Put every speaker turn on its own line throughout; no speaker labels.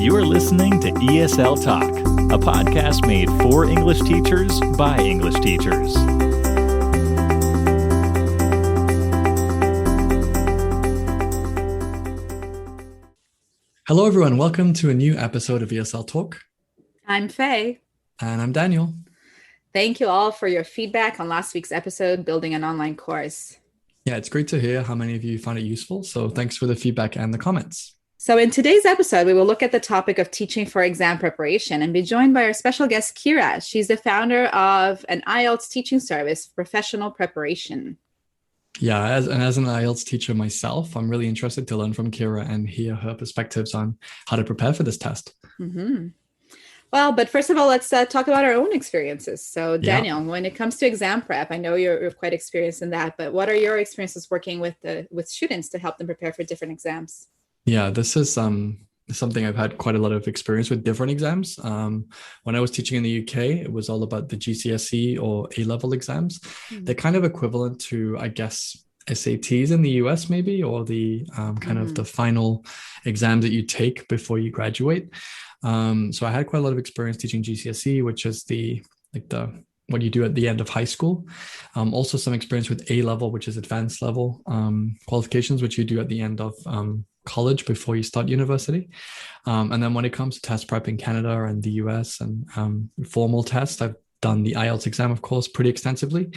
You are listening to ESL Talk, a podcast made for English teachers by English teachers.
Hello, everyone. Welcome to a new episode of ESL Talk.
I'm Faye.
And I'm Daniel.
Thank you all for your feedback on last week's episode, Building an Online Course.
Yeah, it's great to hear how many of you found it useful. So thanks for the feedback and the comments.
So in today's episode, we will look at the topic of teaching for exam preparation and be joined by our special guest, Kira. She's the founder of an IELTS teaching service, Professional Preparation.
Yeah, as an IELTS teacher myself, I'm really interested to learn from Kira and hear her perspectives on how to prepare for this test.
Mm-hmm. Well, but first of all, let's talk about our own experiences. So Daniel, when it comes to exam prep, I know you're quite experienced in that, but what are your experiences working with students to help them prepare for different exams?
Yeah, this is something I've had quite a lot of experience with different exams. When I was teaching in the UK, it was all about the GCSE or A-level exams. Mm-hmm. They're kind of equivalent to, I guess, SATs in the US maybe, or the kind of the final exam that you take before you graduate. So I had quite a lot of experience teaching GCSE, which is what you do at the end of high school. Also some experience with A-level, which is advanced level qualifications, which you do at the end of college before you start university. And then when it comes to test prep in Canada and the US and formal tests, I've done the IELTS exam, of course, pretty extensively,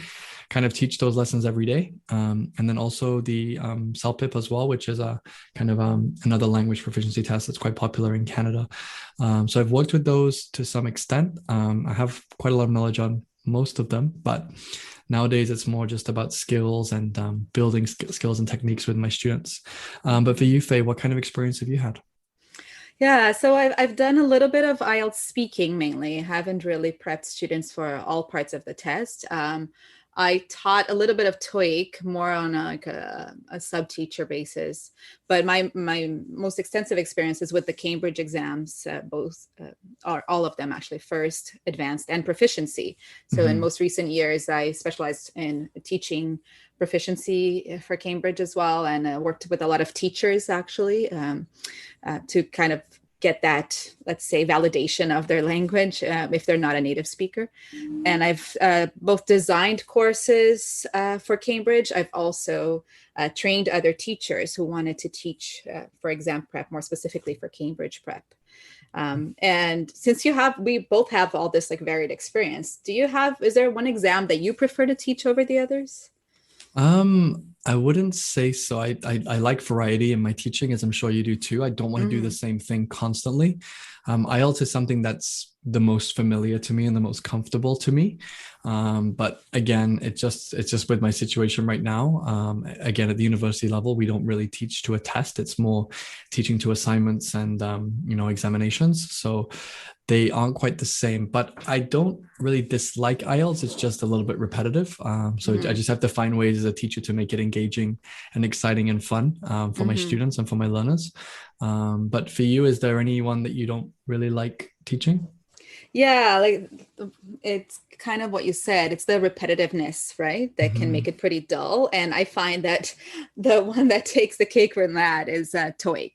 kind of teach those lessons every day. And then also the CELPIP as well, which is a kind of another language proficiency test that's quite popular in Canada. So I've worked with those to some extent. I have quite a lot of knowledge on most of them, but nowadays it's more just about skills and building skills and techniques with my students. But for you, Faye, what kind of experience have you had?
Yeah, so I've done a little bit of IELTS speaking mainly. I haven't really prepped students for all parts of the test. I taught a little bit of TOEIC more on a sub-teacher basis, but my most extensive experience is with the Cambridge exams, all of them actually, first, advanced, and proficiency. So in most recent years, I specialized in teaching proficiency for Cambridge as well, and worked with a lot of teachers actually to kind of get that, let's say, validation of their language if they're not a native speaker. And I've both designed courses for Cambridge. I've also trained other teachers who wanted to teach for exam prep, more specifically for Cambridge prep. And since we both have all this like varied experience, is there one exam that you prefer to teach over the others?
I wouldn't say so. I like variety in my teaching, as I'm sure you do too. I don't want to do the same thing constantly. IELTS is something that's the most familiar to me and the most comfortable to me. But again, it's just with my situation right now. Again, at the university level, we don't really teach to a test. It's more teaching to assignments and, examinations. So they aren't quite the same, but I don't really dislike IELTS. It's just a little bit repetitive. I just have to find ways as a teacher to make it engaging and exciting and fun for my students and for my learners. But for you, is there anyone that you don't really like teaching?
Yeah, like it's kind of what you said. It's the repetitiveness, right? That can make it pretty dull. And I find that the one that takes the cake from that is TOEIC.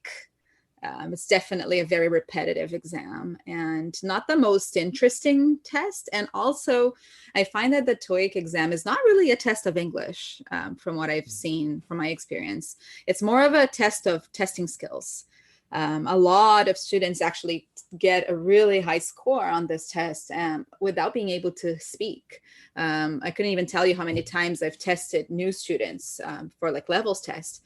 It's definitely a very repetitive exam and not the most interesting test. And also, I find that the TOEIC exam is not really a test of English from what I've seen from my experience. It's more of a test of testing skills. A lot of students actually get a really high score on this test without being able to speak. I couldn't even tell you how many times I've tested new students for like levels test.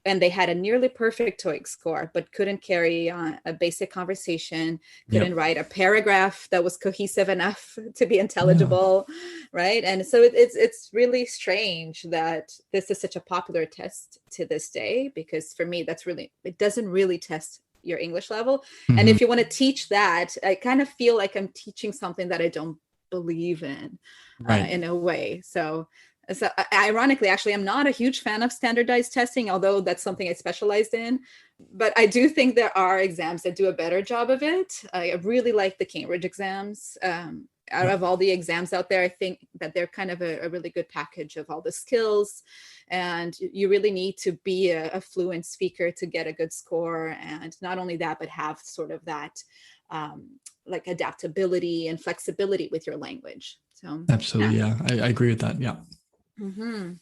And they had a nearly perfect TOEIC score, but couldn't carry on a basic conversation, couldn't write a paragraph that was cohesive enough to be intelligible, right? And so it's really strange that this is such a popular test to this day, because for me, it doesn't really test your English level. And if you want to teach that, I kind of feel like I'm teaching something that I don't believe in a way. So ironically, actually, I'm not a huge fan of standardized testing, although that's something I specialized in. But I do think there are exams that do a better job of it. I really like the Cambridge exams. out of all the exams out there, I think that they're kind of a really good package of all the skills. And you really need to be a fluent speaker to get a good score. And not only that, but have sort of that like adaptability and flexibility with your language. So
Absolutely. Yeah, I agree with that. Yeah.
Mm-hmm.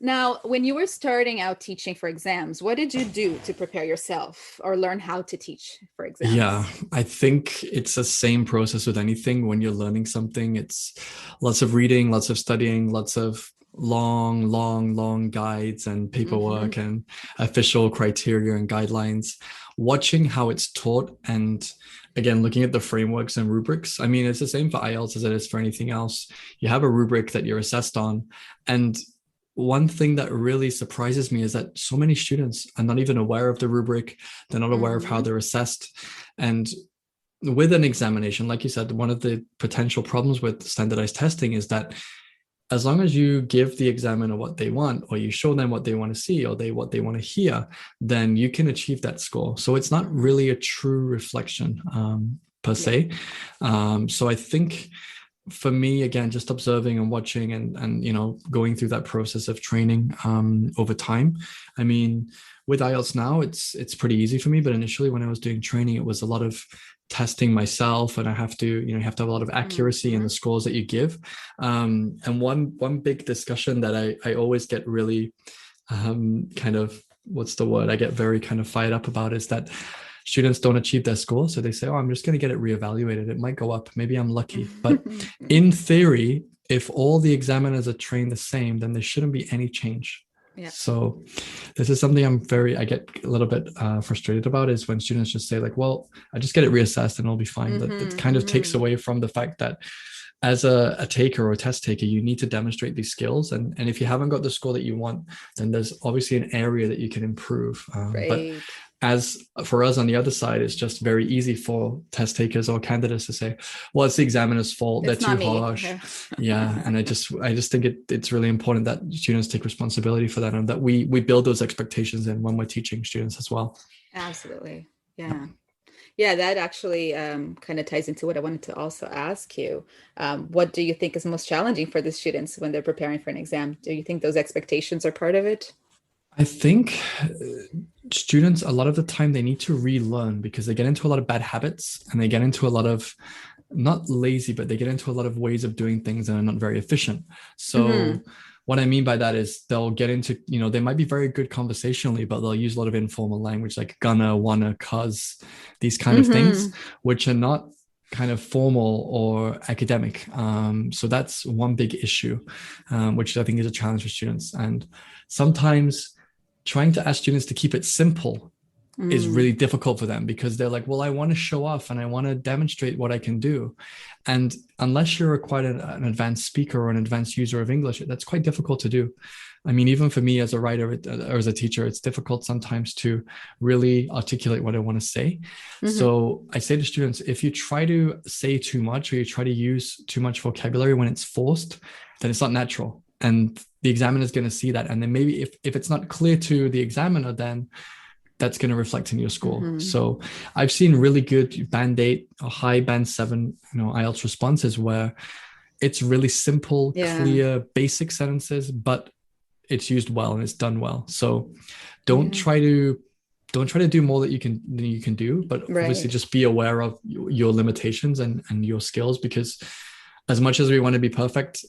Now, when you were starting out teaching for exams, what did you do to prepare yourself or learn how to teach for exams?
Yeah, I think it's the same process with anything. When you're learning something, it's lots of reading, lots of studying, lots of long guides and paperwork and official criteria and guidelines, watching how it's taught, and again, looking at the frameworks and rubrics. I mean, it's the same for IELTS as it is for anything else. You have a rubric that you're assessed on. And one thing that really surprises me is that so many students are not even aware of the rubric. They're not aware of how they're assessed. And with an examination, like you said, one of the potential problems with standardized testing is that as long as you give the examiner what they want, or you show them what they want to see, or what they want to hear, then you can achieve that score. So it's not really a true reflection per se. So I think for me, again, just observing and watching and going through that process of training over time. I mean, with IELTS now, it's pretty easy for me. But initially, when I was doing training, it was a lot of testing myself, and I have to, you have to have a lot of accuracy in the scores that you give. And one big discussion that I always get really kind of, what's the word? I get very kind of fired up about is that students don't achieve their score. So they say, oh, I'm just going to get it reevaluated. It might go up. Maybe I'm lucky. But in theory, if all the examiners are trained the same, then there shouldn't be any change. Yeah. So this is something I get a little bit frustrated about, is when students just say like, well, I just get it reassessed and it'll be fine. That kind of takes away from the fact that as a taker or a test taker, you need to demonstrate these skills. And if you haven't got the score that you want, then there's obviously an area that you can improve. But as for us on the other side, it's just very easy for test takers or candidates to say, well, it's the examiner's fault. They're too harsh. Yeah. And I just think it's really important that students take responsibility for that, and that we build those expectations in when we're teaching students as well.
Absolutely. Yeah. Yeah, that actually kind of ties into what I wanted to also ask you. What do you think is most challenging for the students when they're preparing for an exam? Do you think those expectations are part of it?
I think students, a lot of the time, they need to relearn, because they get into a lot of bad habits, and they get into a lot of, not lazy, but they get into a lot of ways of doing things that are not very efficient. So what I mean by that is they'll get into, they might be very good conversationally, but they'll use a lot of informal language like gonna, wanna, cuz, these kind of things, which are not kind of formal or academic. So that's one big issue, which I think is a challenge for students. And sometimes trying to ask students to keep it simple is really difficult for them, because they're like, well, I want to show off and I want to demonstrate what I can do. And unless you're quite an advanced speaker or an advanced user of English, that's quite difficult to do. I mean, even for me as a writer or as a teacher, it's difficult sometimes to really articulate what I want to say. So I say to students, if you try to say too much, or you try to use too much vocabulary when it's forced, then it's not natural. And the examiner is going to see that. And then maybe if it's not clear to the examiner, then that's going to reflect in your score. So I've seen really good band 8 or high band 7, IELTS responses where it's really simple, clear, basic sentences, but it's used well and it's done well. So don't try to do more than you can do, but obviously just be aware of your limitations and your skills, because as much as we want to be perfect,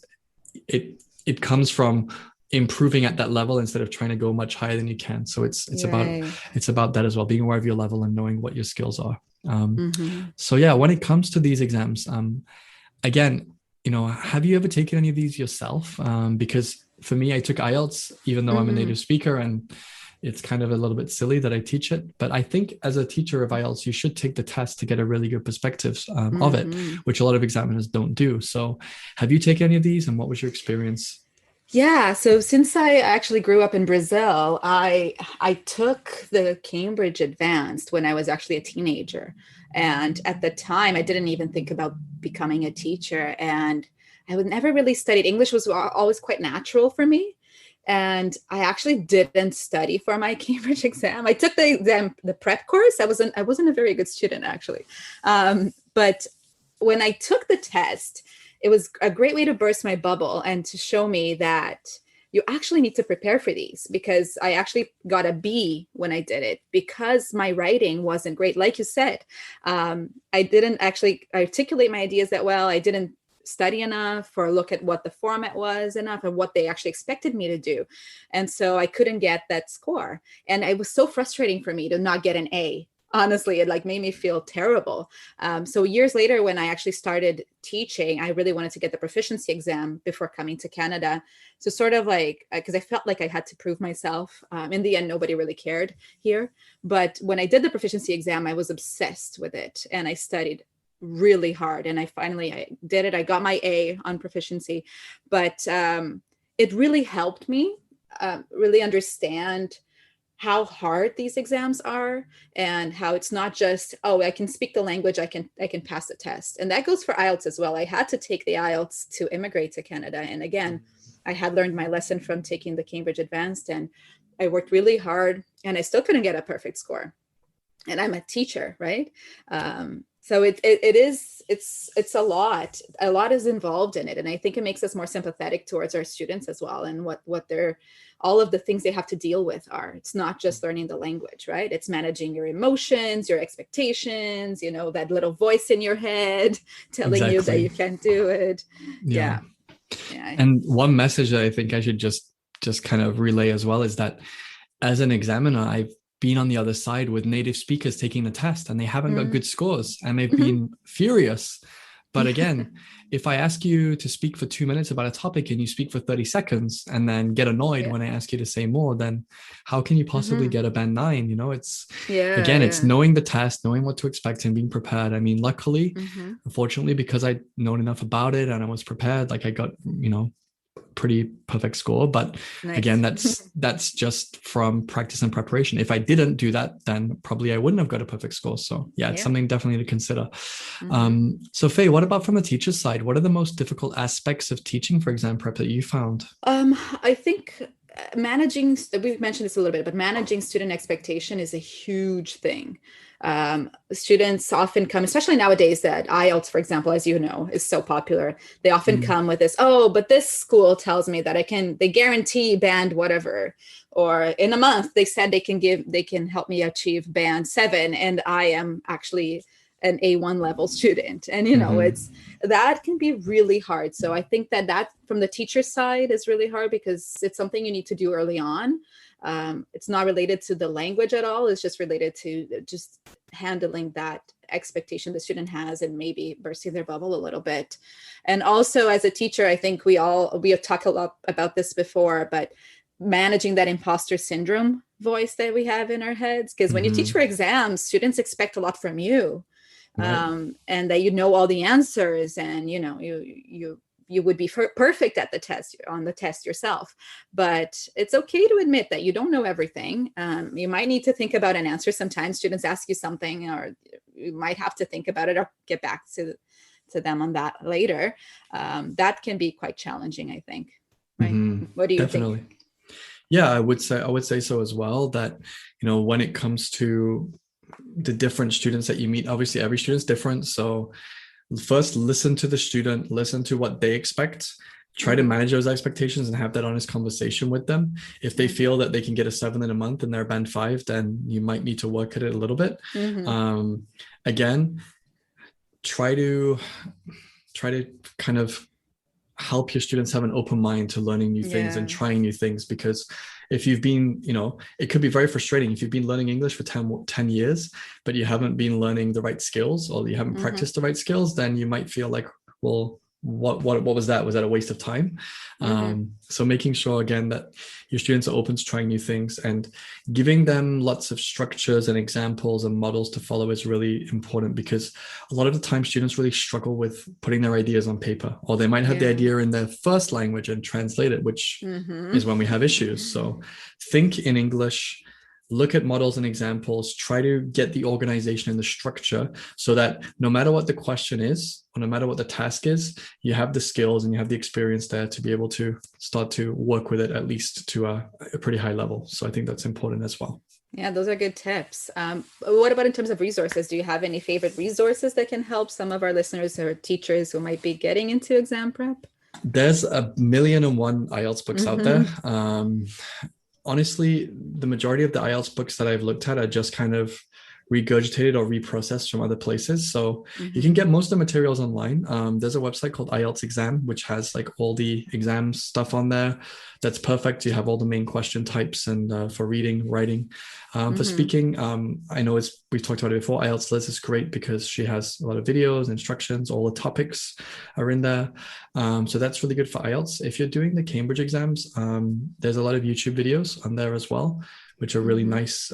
it comes from improving at that level instead of trying to go much higher than you can. So it's about that as well, being aware of your level and knowing what your skills are. So yeah, when it comes to these exams, again, have you ever taken any of these yourself? Because for me, I took IELTS, even though I'm a native speaker, and it's kind of a little bit silly that I teach it. But I think as a teacher of IELTS, you should take the test to get a really good perspective of it, which a lot of examiners don't do. So have you taken any of these, and what was your experience?
Yeah, so since I actually grew up in Brazil, I took the Cambridge Advanced when I was actually a teenager. And at the time, I didn't even think about becoming a teacher. And I would never really studied. English was always quite natural for me. And I actually didn't study for my Cambridge exam. I took the prep course. I wasn't a very good student, actually. But when I took the test, it was a great way to burst my bubble and to show me that you actually need to prepare for these, because I actually got a B when I did it because my writing wasn't great. Like you said, I didn't actually articulate my ideas that well. I didn't study enough or look at what the format was enough and what they actually expected me to do. And so I couldn't get that score. And it was so frustrating for me to not get an A. Honestly, it like made me feel terrible. So years later, when I actually started teaching, I really wanted to get the proficiency exam before coming to Canada. So sort of like, because I felt like I had to prove myself. In the end, nobody really cared here. But when I did the proficiency exam, I was obsessed with it and I studied really hard. And I did it. I got my A on proficiency, but it really helped me really understand how hard these exams are and how it's not just, oh, I can speak the language, I can pass the test. And that goes for IELTS as well. I had to take the IELTS to immigrate to Canada. And again, I had learned my lesson from taking the Cambridge Advanced, and I worked really hard and I still couldn't get a perfect score. And I'm a teacher, right? So it's a lot is involved in it. And I think it makes us more sympathetic towards our students as well. And what they're, all of the things they have to deal with are, it's not just learning the language, right? It's managing your emotions, your expectations, that little voice in your head telling you that you can't do it. Yeah.
And one message that I think I should just kind of relay as well is that as an examiner, I've been on the other side with native speakers taking the test and they haven't got good scores and they've been furious. But again, if I ask you to speak for 2 minutes about a topic and you speak for 30 seconds and then get annoyed when I ask you to say more, then how can you possibly get a band 9? It's it's knowing the test, knowing what to expect and being prepared. I mean, luckily, unfortunately, because I'd known enough about it and I was prepared, like I got, pretty perfect score. But again, that's just from practice and preparation. If I didn't do that, then probably I wouldn't have got a perfect score. So it's something definitely to consider. So Faye, what about from a teacher's side? What are the most difficult aspects of teaching for exam prep that you found?
I think managing, we've mentioned this a little bit, but managing student expectation is a huge thing. Students often come, especially nowadays that IELTS, for example, as you know, is so popular. They often come with this, oh, but this school tells me that they guarantee band whatever, or in a month they said they can help me achieve band 7, and I am actually an A1 level student. And, that can be really hard. So I think that from the teacher side is really hard because it's something you need to do early on. It's not related to the language at all. It's just related to just handling that expectation the student has and maybe bursting their bubble a little bit. And also as a teacher, I think we have talked a lot about this before, but managing that imposter syndrome voice that we have in our heads. Because when you teach for exams, students expect a lot from you. And that all the answers and you would be perfect at on the test yourself. But it's okay to admit that you don't know everything. You might need to think about an answer. Sometimes students ask you something, or you might have to think about it or get back to them on that later. That can be quite challenging, I think. Right? What do you think?
Yeah, I would say so as well, that when it comes to the different students that you meet, obviously every student's different. So first, listen to the student, listen to what they expect, try to manage those expectations and have that honest conversation with them. If they feel that they can get a 7 in a month and they're band 5, then you might need to work at it a little bit. Again, try to kind of help your students have an open mind to learning new things and trying new things, because if you've been, it could be very frustrating if you've been learning English for 10 years, but you haven't been learning the right skills, or you haven't practiced the right skills, then you might feel like, well, what was that? Was that a waste of time? So making sure again that your students are open to trying new things and giving them lots of structures and examples and models to follow is really important, because a lot of the time students really struggle with putting their ideas on paper, or they might have the idea in their first language and translate it, which is when we have issues. So think in English, look at models and examples, try to get the organization and the structure so that no matter what the question is, or no matter what the task is, you have the skills and you have the experience there to be able to start to work with it, at least to a pretty high level. So I think that's important as well.
Yeah, those are good tips. What about in terms of resources? Do you have any favorite resources that can help some of our listeners or teachers who might be getting into exam prep?
There's a million and one IELTS books out there.
Mm-hmm.
Honestly, the majority of the IELTS books that I've looked at are just kind of regurgitated or reprocessed from other places. So you can
Mm-hmm.
get most of the materials online. There's a website called IELTS Exam, which has like all the exam stuff on there. That's perfect. You have all the main question types and for reading, writing. For
Mm-hmm.
speaking, I know we've talked about it before. IELTS Liz is great because she has a lot of videos, instructions, all the topics are in there. So that's really good for IELTS. If you're doing the Cambridge exams, there's a lot of YouTube videos on there as well, which are really
Mm-hmm.
nice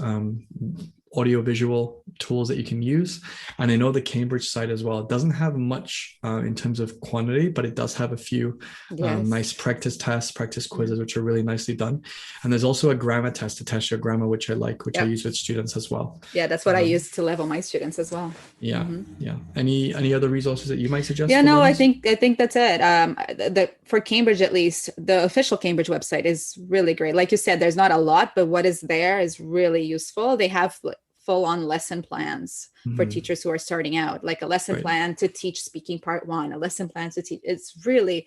audio-visual tools that you can use. And I know the Cambridge site as well, it doesn't have much in terms of quantity, but it does have a few
Yes.
nice practice tests, practice quizzes, which are really nicely done. And there's also a grammar test to test your grammar, which I like, which I
Yep.
use with students as well.
Yeah, that's what I use to level my students as well.
Yeah,
Mm-hmm.
yeah. Any other resources that you might suggest
Yeah,
for
no, I
learners?
think that's it. For Cambridge, at least, the official Cambridge website is really great. Like you said, there's not a lot, but what is there is really useful. They have full-on lesson plans for
Mhm.
teachers who are starting out, like a lesson
Right.
plan to teach speaking part one, a lesson plan to teach. It's really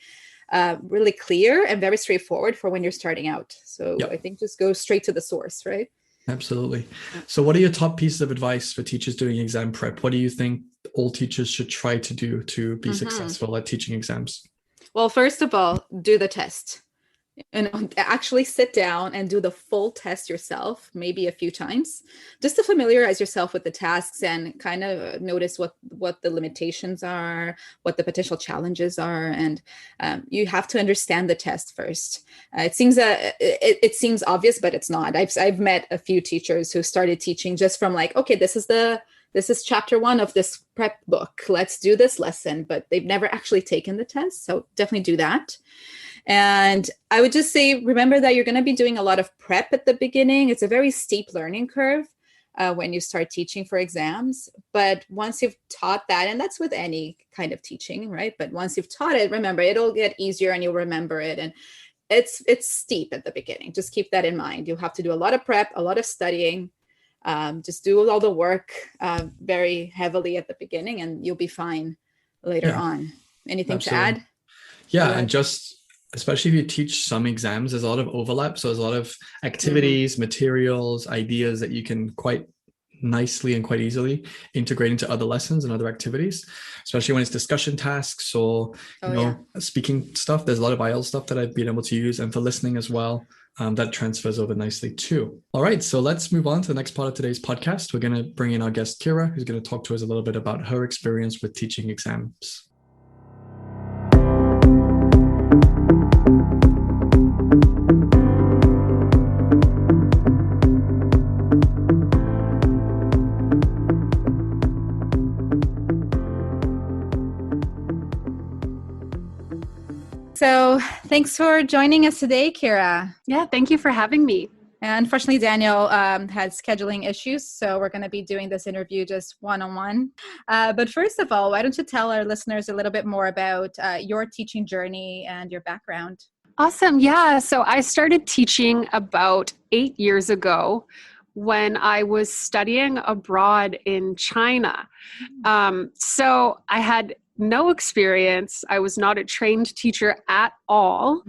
clear and very straightforward for when you're starting out. So I
Yep.
think just go straight to the source, right?
Absolutely. So, what are your top pieces of advice for teachers doing exam prep? What do you think all teachers should try to do to be
Mm-hmm.
successful at teaching exams?
Well, first of all, do the test. Actually sit down and do the full test yourself, maybe a few times, just to familiarize yourself with the tasks and kind of notice what the limitations are, what the potential challenges are, and you have to understand the test first. It seems obvious, but it's not. I've met a few teachers who started teaching just from like, okay, this is chapter one of this prep book. Let's do this lesson, but they've never actually taken the test. So definitely do that. And I would just say, remember that you're going to be doing a lot of prep at the beginning. It's a very steep learning curve when you start teaching for exams. But once you've taught that, and that's with any kind of teaching, right? But once you've taught it, remember, it'll get easier and you'll remember it. And it's steep at the beginning. Just keep that in mind. You'll have to do a lot of prep, a lot of studying. Just do all the work very heavily at the beginning, and you'll be fine later
Yeah,
on. Anything to
absolutely.
add?
Yeah, and just especially if you teach some exams, there's a lot of overlap. So there's a lot of
Mm-hmm.
activities, materials, ideas that you can quite nicely and quite easily integrate into other lessons and other activities, especially when it's discussion tasks or
Oh, yeah.
speaking stuff. There's a lot of IELTS stuff that I've been able to use, and for listening as well. That transfers over nicely too. All right, so let's move on to the next part of today's podcast. We're going to bring in our guest Kira, who's going to talk to us a little bit about her experience with teaching exams.
So thanks for joining us today, Kira.
Yeah, thank you for having me.
Unfortunately, Daniel had scheduling issues, so we're going to be doing this interview just one-on-one. But first of all, why don't you tell our listeners a little bit more about your teaching journey and your background?
Awesome. Yeah. So I started teaching about 8 years ago when I was studying abroad in China. So I had no experience. I was not a trained teacher at all,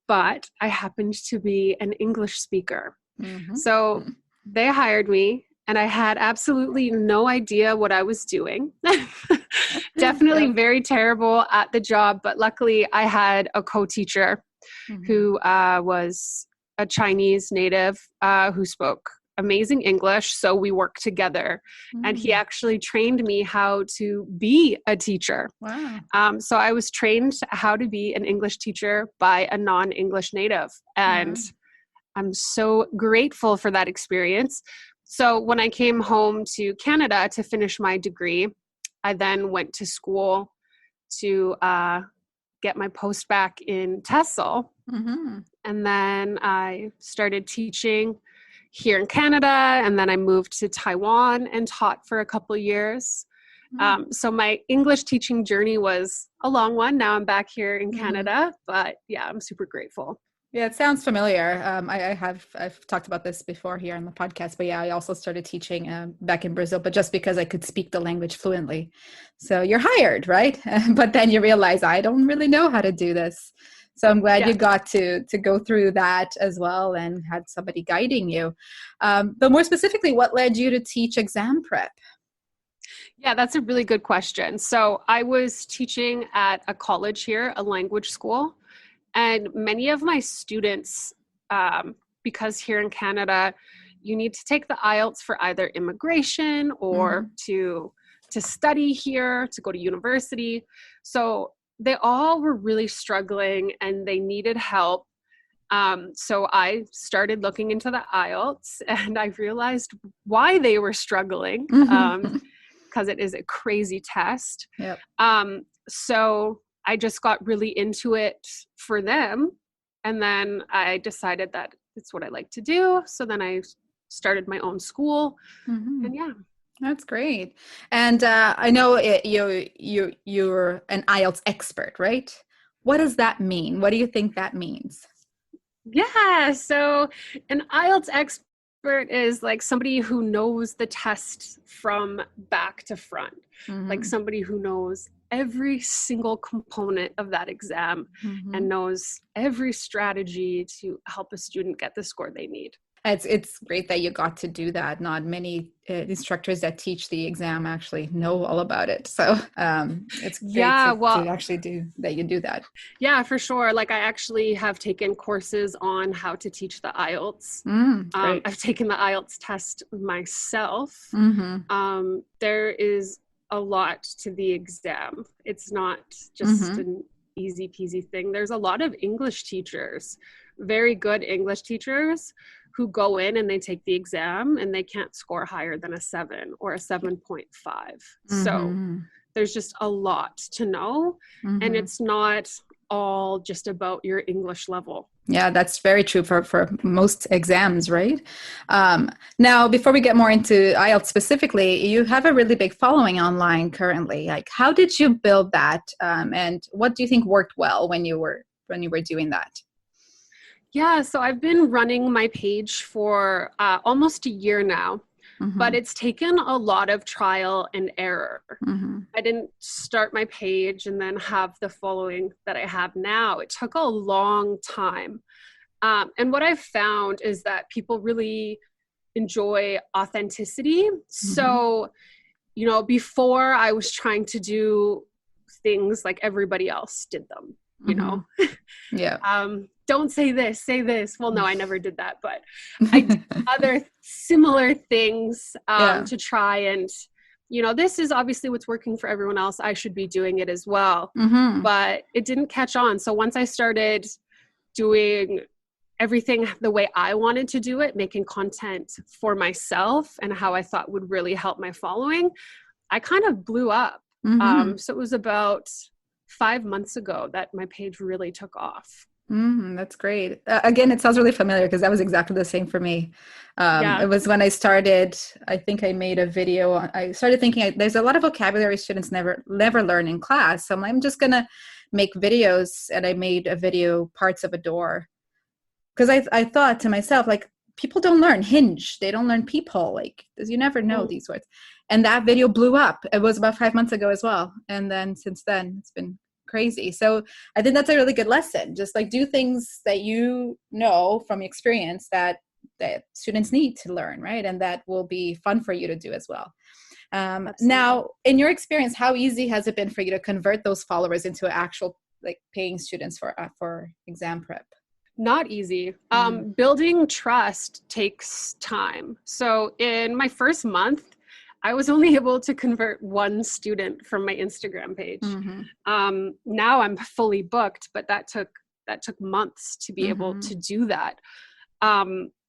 but I happened to be an English speaker.
Mm-hmm.
So they hired me, and I had absolutely no idea what I was doing. Definitely very terrible at the job, but luckily I had a co-teacher who was a Chinese native who spoke amazing English. So we worked together, and he actually trained me how to be a teacher.
Wow.
So I was trained how to be an English teacher by a non-English native, and I'm so grateful for that experience. So when I came home to Canada to finish my degree, I then went to school to get my postbac in TESOL. And then I started teaching here in Canada, and then I moved to Taiwan and taught for a couple of years. So my English teaching journey was a long one. Now I'm back here in Canada, but yeah, I'm super grateful.
Yeah, it sounds familiar. I've talked about this before here on the podcast, but yeah, I also started teaching back in Brazil, but just because I could speak the language fluently. So you're hired, right? But then you realize I don't really know how to do this. So I'm glad you
Yes.
got to go through that as well and had somebody guiding you. But more specifically, what led you to teach exam prep?
Yeah, that's a really good question. So I was teaching at a college here, a language school, and many of my students, because here in Canada, you need to take the IELTS for either immigration or to study here, to go to university. So they all were really struggling and they needed help. So I started looking into the IELTS and I realized why they were struggling. Because it is a crazy test.
Yep.
So I just got really into it for them. And then I decided that it's what I like to do. So then I started my own school. And yeah.
That's great. And I know you're an IELTS expert, right? What does that mean? What do you think that means?
Yeah. So an IELTS expert is like somebody who knows the test from back to front, like somebody who knows every single component of that exam and knows every strategy to help a student get the score they need.
It's great that you got to do that. Not many instructors that teach the exam actually know all about it. So it's great to actually do that. You do that.
Yeah, for sure. Like I actually have taken courses on how to teach the IELTS. I've taken the IELTS test myself. There is a lot to the exam. It's not just an easy peasy thing. There's a lot of English teachers, very good English teachers, who go in and they take the exam and they can't score higher than a 7 or a 7.5. So there's just a lot to know. And it's not all just about your English level.
Yeah, that's very true for most exams, right? Now, before we get more into IELTS specifically, you have a really big following online currently. Like, how did you build that? And what do you think worked well when you were doing that?
Yeah, so I've been running my page for almost a year now, but it's taken a lot of trial and error. I didn't start my page and then have the following that I have now. It took a long time. And what I've found is that people really enjoy authenticity. So, you know, before I was trying to do things like everybody else did them, you know?
Yeah.
Don't say this, say this. Well, no, I never did that, but I did other similar things to try and, you know, this is obviously what's working for everyone else. I should be doing it as well. But it didn't catch on. So once I started doing everything the way I wanted to do it, making content for myself and how I thought would really help my following, I kind of blew up. So it was about 5 months ago that my page really took off.
That's great. Again, it sounds really familiar because that was exactly the same for me. It was when I started, I think I made a video. I started thinking there's a lot of vocabulary students never learn in class. So I'm just going to make videos. And I made a video, Parts of a Door. Because I thought to myself, like, people don't learn hinge. They don't learn peephole. Like, you never know these words. And that video blew up. It was about 5 months ago as well. And then since then, it's been crazy. So I think that's a really good lesson. Just like do things that you know from experience that students need to learn, right? And that will be fun for you to do as well. Now, in your experience, how easy has it been for you to convert those followers into actual like paying students for exam prep?
Not easy. Building trust takes time. So in my first month, I was only able to convert one student from my Instagram page. Now I'm fully booked, but that took months to be able to do that.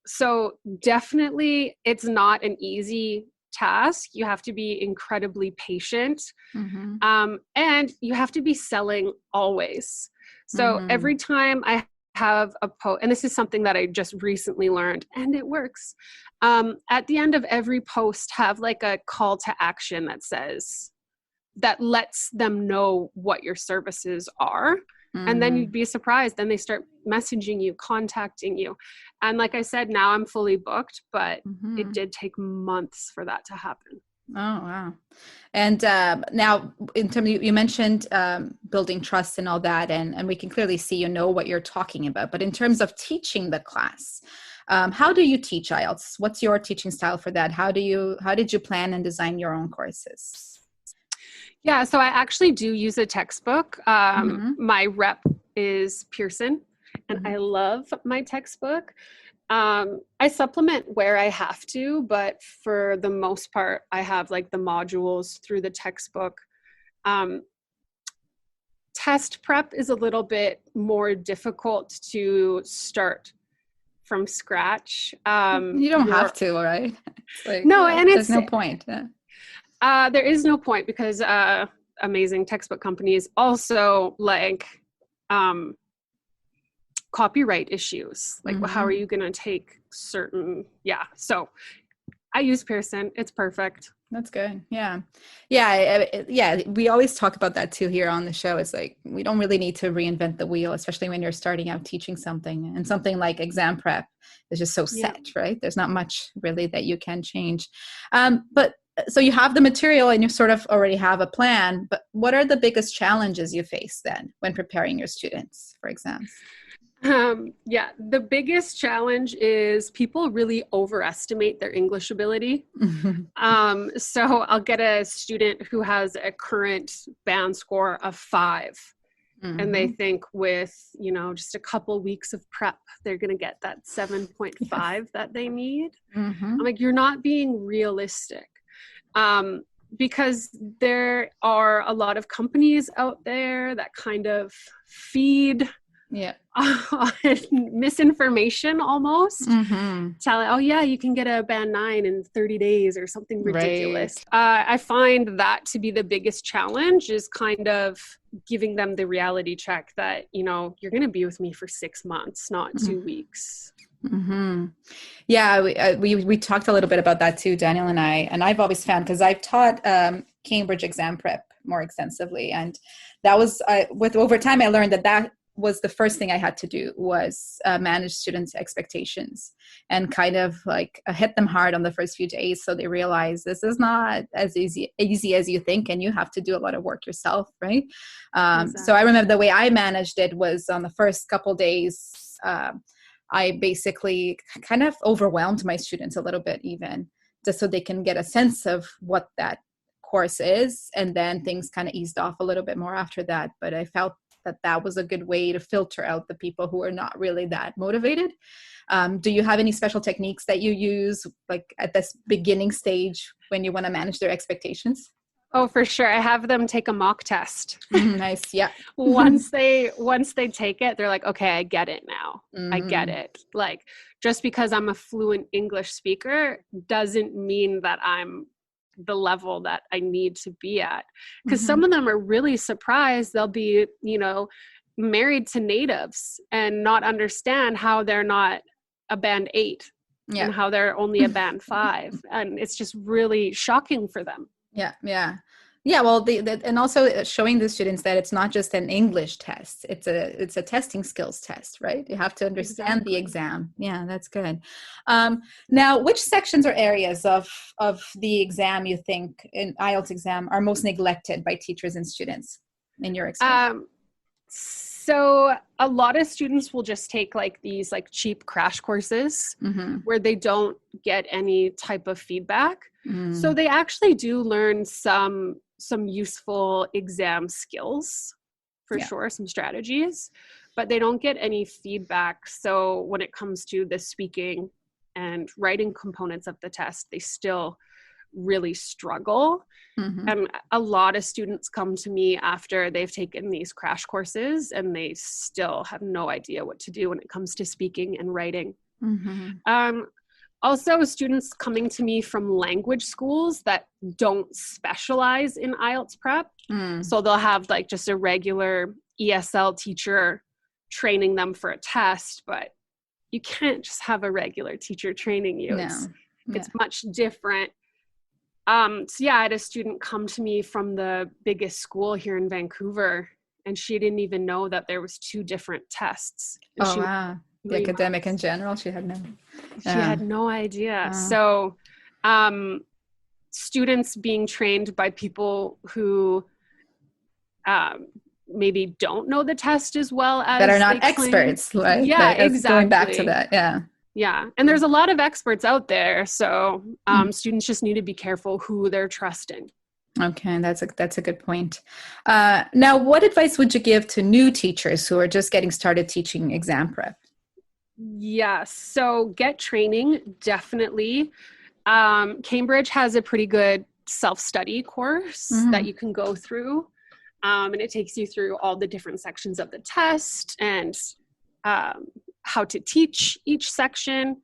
So definitely it's not an easy task. You have to be incredibly patient. And you have to be selling always. So every time I have a post, and this is something that I just recently learned, and it works. At the end of every post, have like a call to action that lets them know what your services are. And then you'd be surprised. Then they start messaging you, contacting you. And like I said, now I'm fully booked, but it did take months for that to happen.
Oh, wow. And now in terms of, you mentioned building trust and all that, and we can clearly see, you know, what you're talking about. But in terms of teaching the class, how do you teach IELTS? What's your teaching style for that? How did you plan and design your own courses?
Yeah, so I actually do use a textbook. My rep is Pearson, and I love my textbook. I supplement where I have to, but for the most part, I have like the modules through the textbook. Test prep is a little bit more difficult to start from scratch.
You don't have to, right? It's like,
no, and
there's no point.
There is no point because amazing textbook companies also like copyright issues. Like, well, how are you going to take certain, so I use Pearson. It's perfect.
That's good. Yeah. We always talk about that too here on the show. It's like, we don't really need to reinvent the wheel, especially when you're starting out teaching something, and something like exam prep is just so set, right? There's not much really that you can change. But so you have the material and you sort of already have a plan, but what are the biggest challenges you face then when preparing your students for exams?
The biggest challenge is people really overestimate their English ability. So I'll get a student who has a current band score of 5, and they think with, just a couple weeks of prep, they're going to get that 7.5 that they need. I'm like, you're not being realistic. Because there are a lot of companies out there that kind of feed misinformation almost. Telling, oh yeah, you can get a band 9 in 30 days or something ridiculous. I find that to be the biggest challenge, is kind of giving them the reality check that, you're going to be with me for 6 months, not 2 weeks.
Yeah, we talked a little bit about that too, Daniel and I. And I've always found, because I've taught Cambridge exam prep more extensively, and that was over time I learned that was the first thing I had to do, was manage students' expectations and kind of like hit them hard on the first few days, so they realize this is not as easy as you think, and you have to do a lot of work yourself, right? Exactly. So I remember the way I managed it was, on the first couple days, I basically kind of overwhelmed my students a little bit, even just so they can get a sense of what that course is, and then things kind of eased off a little bit more after that. But I felt that was a good way to filter out the people who are not really that motivated. Do you have any special techniques that you use, like at this beginning stage when you want to manage their expectations?
Oh, for sure. I have them take a mock test.
Nice. Yeah.
Once they take it, they're like, okay, I get it now. I get it. Like, just because I'm a fluent English speaker doesn't mean that I'm the level that I need to be at. Because some of them are really surprised. They'll be, married to natives and not understand how they're not a band 8 and how they're only a band 5. And it's just really shocking for them.
Yeah. Well, and also showing the students that it's not just an English test; it's a testing skills test, right? You have to understand the exam. Yeah, that's good. Now, which sections or areas of the exam you think in IELTS exam are most neglected by teachers and students in your experience?
So a lot of students will just take like these like cheap crash courses where they don't get any type of feedback. So they actually do learn some useful exam skills for sure, some strategies, but they don't get any feedback. So when it comes to the speaking and writing components of the test, they still really struggle. And a lot of students come to me after they've taken these crash courses and they still have no idea what to do when it comes to speaking and writing. Also, students coming to me from language schools that don't specialize in IELTS prep. So they'll have like just a regular ESL teacher training them for a test, but you can't just have a regular teacher training you. It's much different. So I had a student come to me from the biggest school here in Vancouver, and she didn't even know that there was 2 different tests. And
Oh,
she
wow. The academic in general, she had no.
She had no idea. So students being trained by people who maybe don't know the test as well as
that are not experts, right?
Yeah,
like,
exactly.
Going back to that, yeah.
Yeah, and there's a lot of experts out there, so students just need to be careful who they're trusting.
Okay, that's a good point. Now, what advice would you give to new teachers who are just getting started teaching exam prep?
Yeah, so get training, definitely. Cambridge has a pretty good self-study course that you can go through, and it takes you through all the different sections of the test and how to teach each section.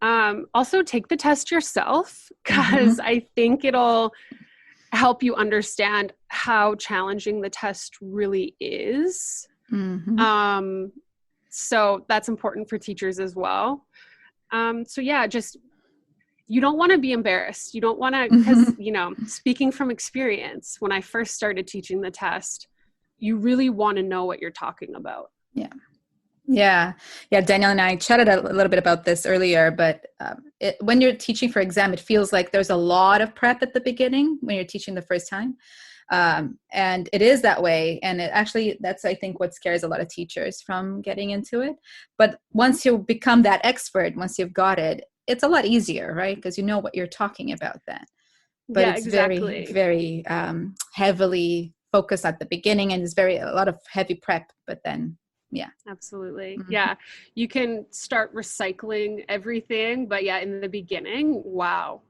Also take the test yourself, because I think it'll help you understand how challenging the test really is. So that's important for teachers as well. So yeah, just, you don't want to be embarrassed. You don't want to, because, you know, speaking from experience, when I first started teaching the test, you really want to know what you're talking about.
Yeah. Daniel and I chatted a little bit about this earlier, but when you're teaching for exam, it feels like there's a lot of prep at the beginning when you're teaching the first time. And it is that way. And it actually, that's, I think, what scares a lot of teachers from getting into it. But once you become that expert, once you've got it, it's a lot easier, right? Because you know what you're talking about then. But it's very, very heavily focused at the beginning, and it's a lot of heavy prep, but then
absolutely. Yeah, you can start recycling everything, but in the beginning, wow,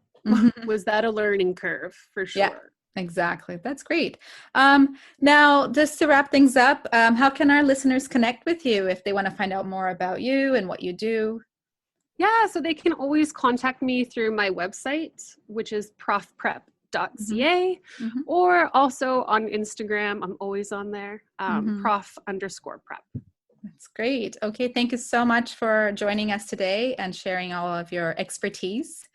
was that a learning curve for sure.
Yeah, exactly. That's great. Now, just to wrap things up, how can our listeners connect with you if they want to find out more about you and what you do?
Yeah, so they can always contact me through my website, which is profprep.ca, or also on Instagram. I'm always on there, prof_prep.
That's great. Okay, thank you so much for joining us today and sharing all of your expertise.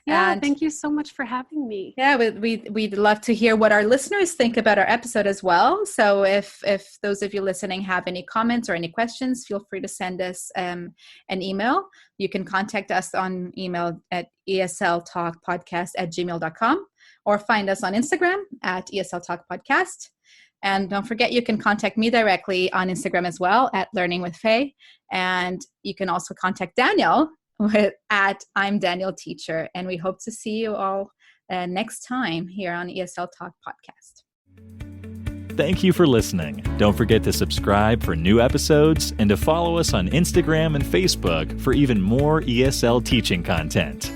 Yeah, thank you so much for having me.
Yeah, we'd love to hear what our listeners think about our episode as well. So if those of you listening have any comments or any questions, feel free to send us an email. You can contact us on email at esltalkpodcast@gmail.com, or find us on Instagram at esltalkpodcast. And don't forget, you can contact me directly on Instagram as well at Learning with Faye. And you can also contact Daniel at I'm Daniel Teacher. And we hope to see you all next time here on ESL Talk Podcast.
Thank you for listening. Don't forget to subscribe for new episodes and to follow us on Instagram and Facebook for even more ESL teaching content.